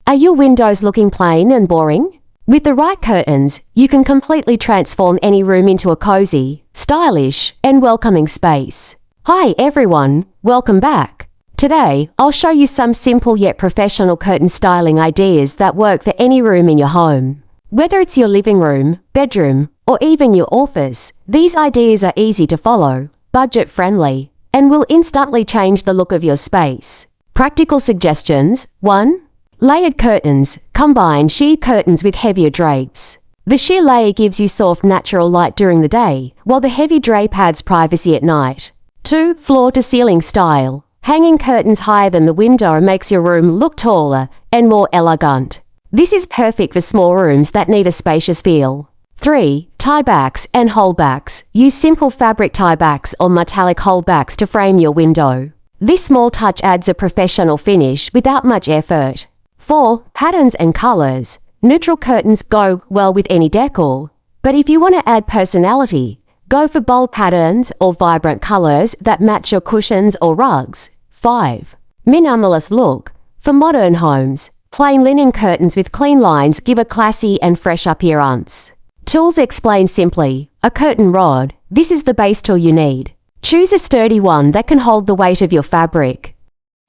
Are your windows looking plain and boring? With the right curtains, you can completely transform any room into a cozy, stylish, and welcoming space. Hi everyone, welcome back. Today, I'll show you some simple yet professional curtain styling ideas that work for any room in your home. Whether it's your living room, bedroom, or even your office, these ideas are easy to follow, budget-friendly, and will instantly change the look of your space. Practical suggestions. 1. Layered curtains. Combine sheer curtains with heavier drapes. The sheer layer gives you soft natural light during the day, while the heavy drape adds privacy at night. 2. Floor-to-ceiling style. Hanging curtains higher than the window makes your room look taller and more elegant. This is perfect for small rooms that need a spacious feel. 3. Tiebacks and holdbacks. Use simple fabric tiebacks or metallic holdbacks to frame your window. This small touch adds a professional finish without much effort. 4. Patterns and colors. Neutral curtains go well with any decor, but if you want to add personality, go for bold patterns or vibrant colors that match your cushions or rugs. 5. Minimalist look. For modern homes, plain linen curtains with clean lines give a classy and fresh appearance. Tools explained simply. A curtain rod. This is the base tool you need. Choose a sturdy one that can hold the weight of your fabric.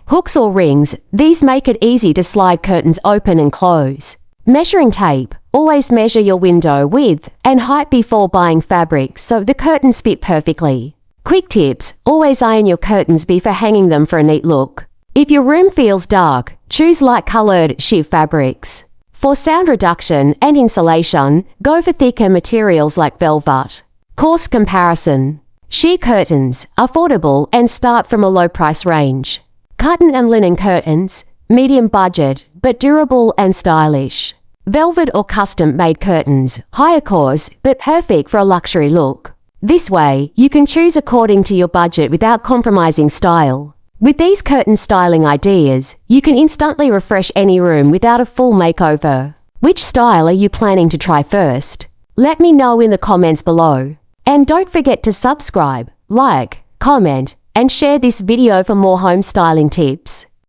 Hooks or rings. These make it easy to slide curtains open and close. Measuring tape. Always measure your window width and height before buying fabric so the curtains fit perfectly. Quick tips. Always iron your curtains before hanging them for a neat look. If your room feels dark, choose light-colored sheer fabrics. For sound reduction and insulation, go for thicker materials like velvet. Cost comparison. Sheer curtains, affordable and start from a low price range. Cotton and linen curtains, medium budget, but durable and stylish. Velvet or custom-made curtains, higher cost, but perfect for a luxury look. This way, you can choose according to your budget without compromising style. With these curtain styling ideas, you can instantly refresh any room without a full makeover. Which style are you planning to try first? Let me know in the comments below. And don't forget to subscribe, like, comment, and share this video for more home styling tips.